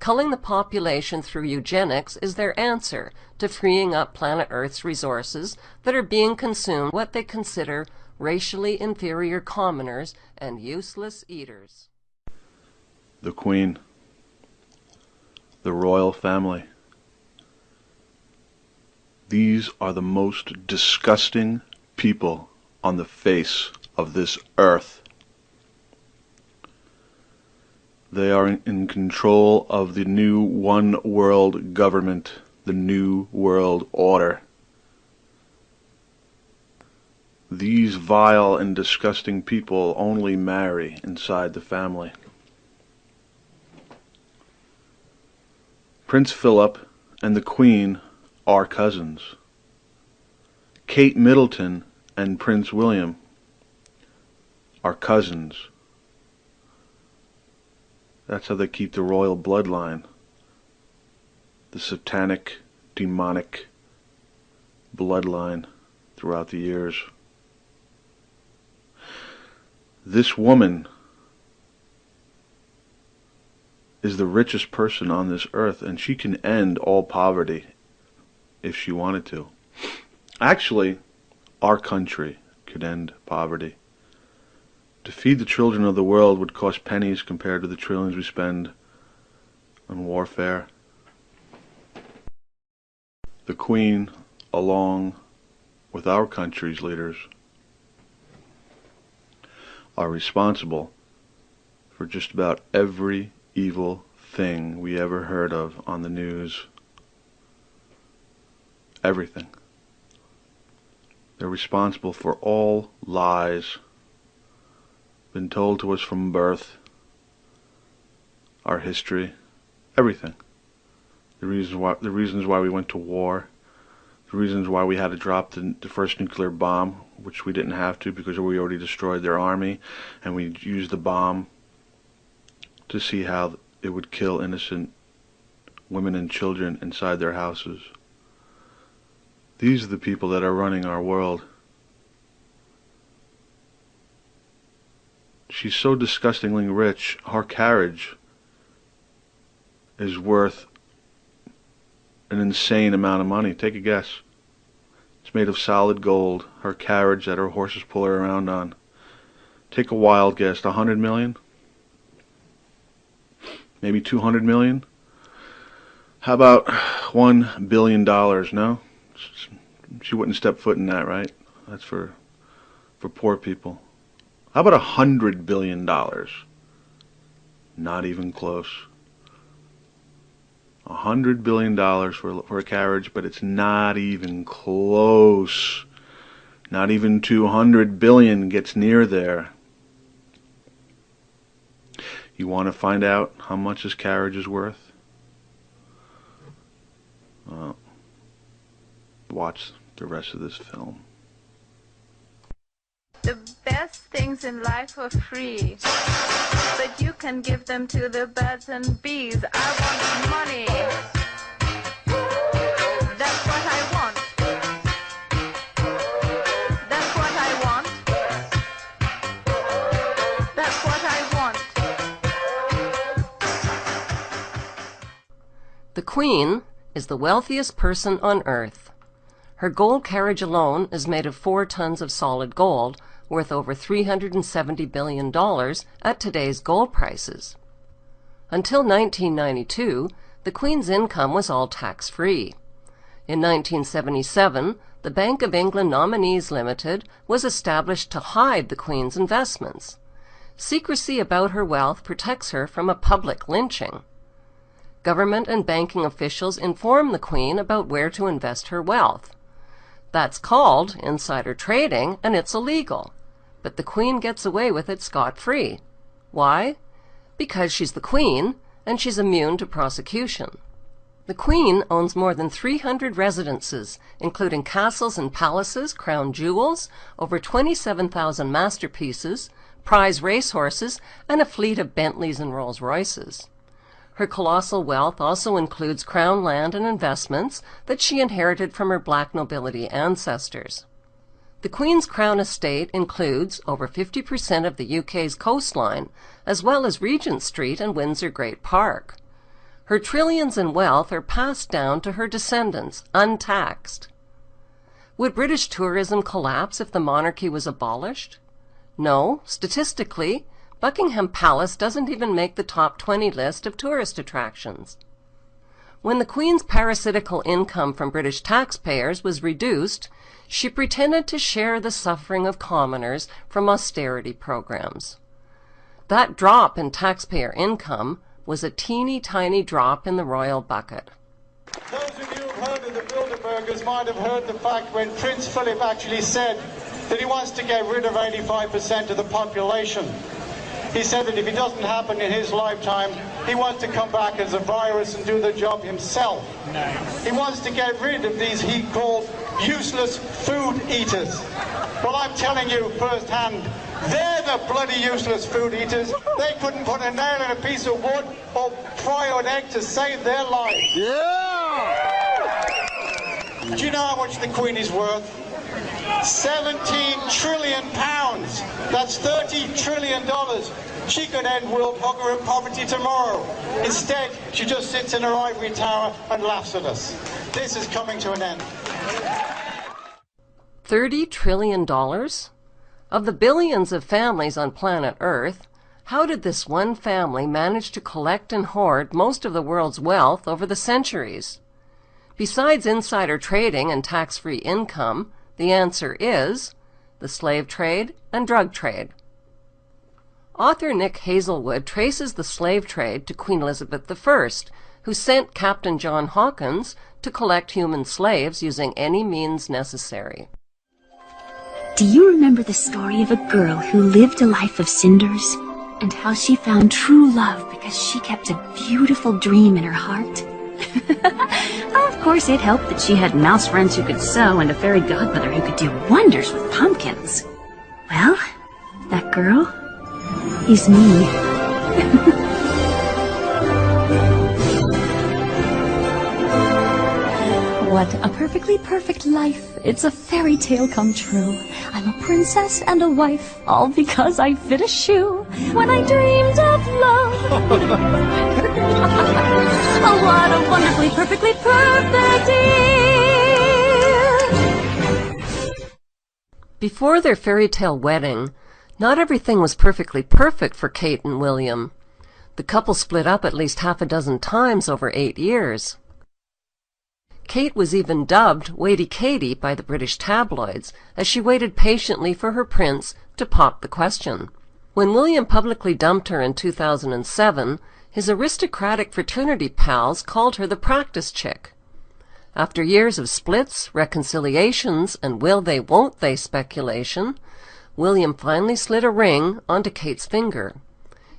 culling the population through eugenics is their answer to freeing up planet Earth's resources that are being consumed what they consider racially inferior commoners and useless eaters. The Queen, the royal family. These are the most disgusting people on the face of this earth. They are in control of the new one world government, the new world order. These vile and disgusting people only marry inside the family. Prince Philip and the Queen are cousins. Kate Middleton and Prince William are cousins. That's how they keep the royal bloodline, the satanic, demonic bloodline throughout the years. This woman is the richest person on this earth, and she can end all poverty if she wanted to. Actually, our country could end poverty. To feed the children of the world would cost pennies compared to the trillions we spend on warfare. The Queen, along with our country's leaders, are responsible for just about every evil thing we ever heard of on the news. Everything. They're responsible for all lies been told to us from birth, our history, everything. The reasons why we went to war, the reasons why we had to drop the first nuclear bomb, which we didn't have to because we already destroyed their army, and we used the bomb to see how it would kill innocent women and children inside their houses. These are the people that are running our world. She's so disgustingly rich, her carriage is worth an insane amount of money. Take a guess. It's made of solid gold, her carriage that her horses pull her around on. Take a wild guess, 100 million? Maybe 200 million? How about $1 billion, no? She wouldn't step foot in that, right? That's for poor people. How about $100 billion? Not even close. $100 billion for a carriage, but it's not even close. Not even 200 billion gets near there. You want to find out how much this carriage is worth? Watch the rest of this film. The best things in life are free, but you can give them to the birds and bees. I want money. That's what I want. That's what I want. That's what I want. The Queen is the wealthiest person on Earth. Her gold carriage alone is made of 4 tons of solid gold, worth over $370 billion at today's gold prices. Until 1992, the Queen's income was all tax-free. In 1977, the Bank of England Nominees Limited was established to hide the Queen's investments. Secrecy about her wealth protects her from a public lynching. Government and banking officials inform the Queen about where to invest her wealth. That's called insider trading, and it's illegal. But the Queen gets away with it scot-free. Why? Because she's the Queen, and she's immune to prosecution. The Queen owns more than 300 residences, including castles and palaces, crown jewels, over 27,000 masterpieces, prize racehorses, and a fleet of Bentleys and Rolls-Royces. Her colossal wealth also includes crown land and investments that she inherited from her black nobility ancestors. The Queen's Crown estate includes over 50% of the UK's coastline, as well as Regent Street and Windsor Great Park. Her trillions in wealth are passed down to her descendants, untaxed. Would British tourism collapse if the monarchy was abolished? No, statistically, Buckingham Palace doesn't even make the top 20 list of tourist attractions. When the Queen's parasitical income from British taxpayers was reduced, she pretended to share the suffering of commoners from austerity programs. That drop in taxpayer income was a teeny-tiny drop in the royal bucket. Those of you who've heard of the Bilderbergers might have heard the fact when Prince Philip actually said that he wants to get rid of 85% of the population. He said that if it doesn't happen in his lifetime, he wants to come back as a virus and do the job himself. No. He wants to get rid of these he called useless food eaters. Well, I'm telling you firsthand, they're the bloody useless food eaters. They couldn't put a nail in a piece of wood or fry an egg to save their lives. Yeah! Do you know how much the Queen is worth? 17 trillion pounds. That's $30 trillion. She could end world hunger and poverty tomorrow. Instead, she just sits in her ivory tower and laughs at us. This is coming to an end. $30 trillion? Of the billions of families on planet Earth, how did this one family manage to collect and hoard most of the world's wealth over the centuries? Besides insider trading and tax-free income, the answer is the slave trade and drug trade. Author Nick Hazelwood traces the slave trade to Queen Elizabeth I, who sent Captain John Hawkins to collect human slaves using any means necessary. Do you remember the story of a girl who lived a life of cinders? And how she found true love because she kept a beautiful dream in her heart? Of course, it helped that she had mouse friends who could sew and a fairy godmother who could do wonders with pumpkins. Well, that girl is me. What a perfectly perfect life. It's a fairy tale come true. I'm a princess and a wife, all because I fit a shoe. When I dreamed of love. Oh, what a wonderfully, perfectly perfect year. Before their fairy tale wedding, not everything was perfectly perfect for Kate and William. The couple split up at least half a dozen times over 8 years. Kate was even dubbed Waity Katie by the British tabloids as she waited patiently for her prince to pop the question. When William publicly dumped her in 2007, his aristocratic fraternity pals called her the practice chick. After years of splits, reconciliations, and will they won't they speculation, William finally slid a ring onto Kate's finger.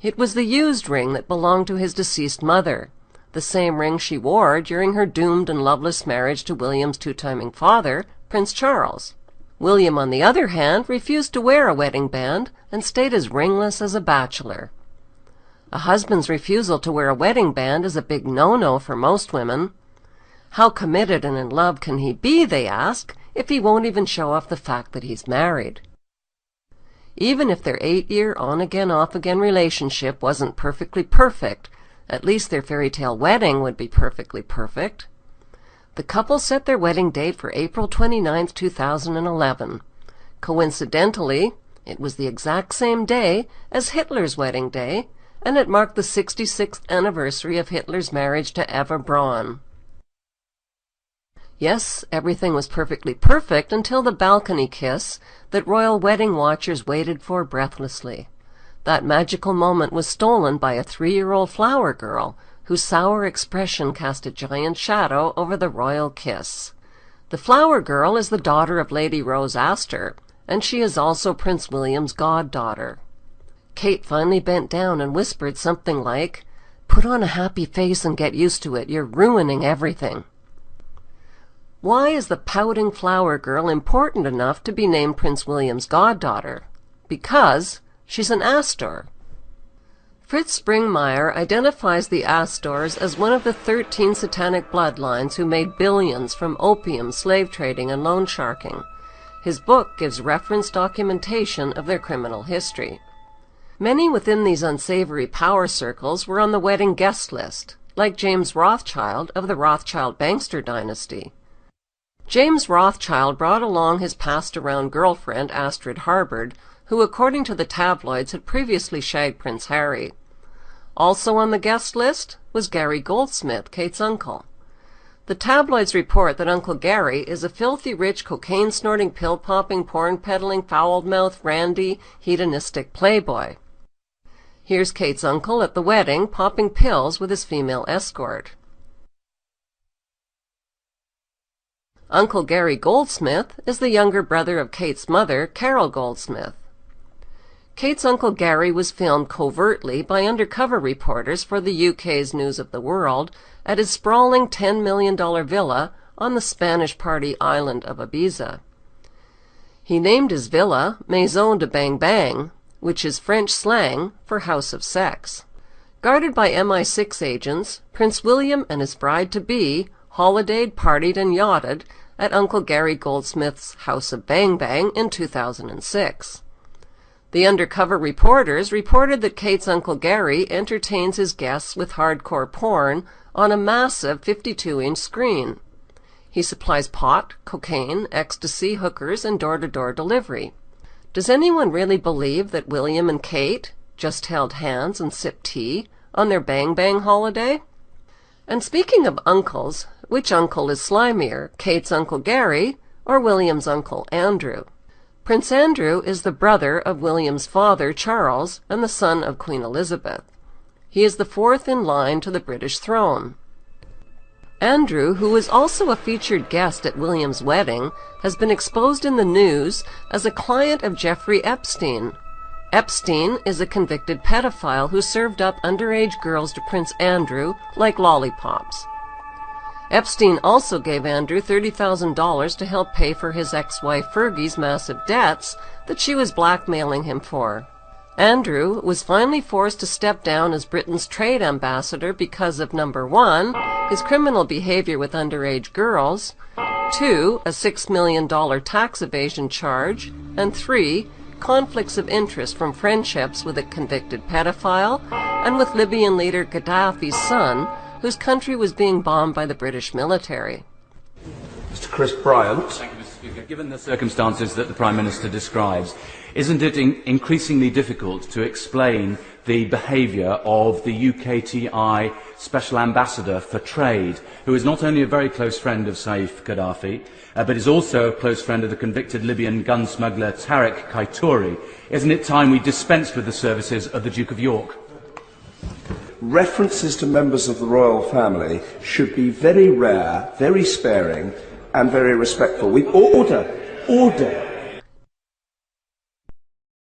It was the used ring that belonged to his deceased mother, the same ring she wore during her doomed and loveless marriage to William's two-timing father, Prince Charles. William, on the other hand, refused to wear a wedding band and stayed as ringless as a bachelor. A husband's refusal to wear a wedding band is a big no-no for most women. How committed and in love can he be, they ask, if he won't even show off the fact that he's married? Even if their 8-year on-again, off-again relationship wasn't perfectly perfect, at least their fairy tale wedding would be perfectly perfect. The couple set their wedding date for April 29, 2011. Coincidentally, it was the exact same day as Hitler's wedding day, and it marked the 66th anniversary of Hitler's marriage to Eva Braun. Yes, everything was perfectly perfect until the balcony kiss that royal wedding watchers waited for breathlessly. That magical moment was stolen by a 3-year-old flower girl, whose sour expression cast a giant shadow over the royal kiss. The flower girl is the daughter of Lady Rose Astor, and she is also Prince William's goddaughter. Kate finally bent down and whispered something like, "Put on a happy face and get used to it. You're ruining everything." Why is the pouting flower girl important enough to be named Prince William's goddaughter? Because she's an Astor. Fritz Springmeier identifies the Astors as one of the 13 satanic bloodlines who made billions from opium, slave trading, and loan sharking. His book gives reference documentation of their criminal history. Many within these unsavory power circles were on the wedding guest list. like James Rothschild of the Rothschild-Bankster dynasty. James Rothschild brought along his passed-around girlfriend, Astrid Harbord, who, according to the tabloids, had previously shagged Prince Harry. Also on the guest list was Gary Goldsmith, Kate's uncle. The tabloids report that Uncle Gary is a filthy rich, cocaine-snorting, pill-popping, porn-peddling, foul-mouthed, randy, hedonistic playboy. Here's Kate's uncle at the wedding, popping pills with his female escort. Uncle Gary Goldsmith is the younger brother of Kate's mother, Carol Goldsmith. Kate's Uncle Gary was filmed covertly by undercover reporters for the UK's News of the World at his sprawling $10 million villa on the Spanish party island of Ibiza. He named his villa Maison de Bang Bang, which is French slang for House of Sex. Guarded by MI6 agents, Prince William and his bride-to-be holidayed, partied, and yachted at Uncle Gary Goldsmith's House of Bang Bang in 2006. The undercover reporters reported that Kate's Uncle Gary entertains his guests with hardcore porn on a massive 52-inch screen. He supplies pot, cocaine, ecstasy, hookers, and door-to-door delivery. Does anyone really believe that William and Kate just held hands and sipped tea on their Bang Bang holiday? And speaking of uncles, which uncle is slimier, Kate's Uncle Gary or William's Uncle Andrew? Prince Andrew is the brother of William's father, Charles, and the son of Queen Elizabeth. He is the fourth in line to the British throne. Andrew, who was also a featured guest at William's wedding, has been exposed in the news as a client of Jeffrey Epstein. Epstein is a convicted pedophile who served up underage girls to Prince Andrew like lollipops. Epstein also gave Andrew $30,000 to help pay for his ex-wife Fergie's massive debts that she was blackmailing him for. Andrew was finally forced to step down as Britain's trade ambassador because of, number 1, his criminal behavior with underage girls, 2, a $6 million tax evasion charge, and 3, conflicts of interest from friendships with a convicted pedophile and with Libyan leader Gaddafi's son, whose country was being bombed by the British military. Mr. Chris Bryant. Thank you, Mr. Speaker. Given the circumstances that the Prime Minister describes, isn't it increasingly difficult to explain the behaviour of the UKTI Special Ambassador for Trade, who is not only a very close friend of Saif Gaddafi, but is also a close friend of the convicted Libyan gun smuggler Tariq Kaitouri? Isn't it time we dispensed with the services of the Duke of York? References to members of the royal family should be very rare, very sparing, and very respectful. Order!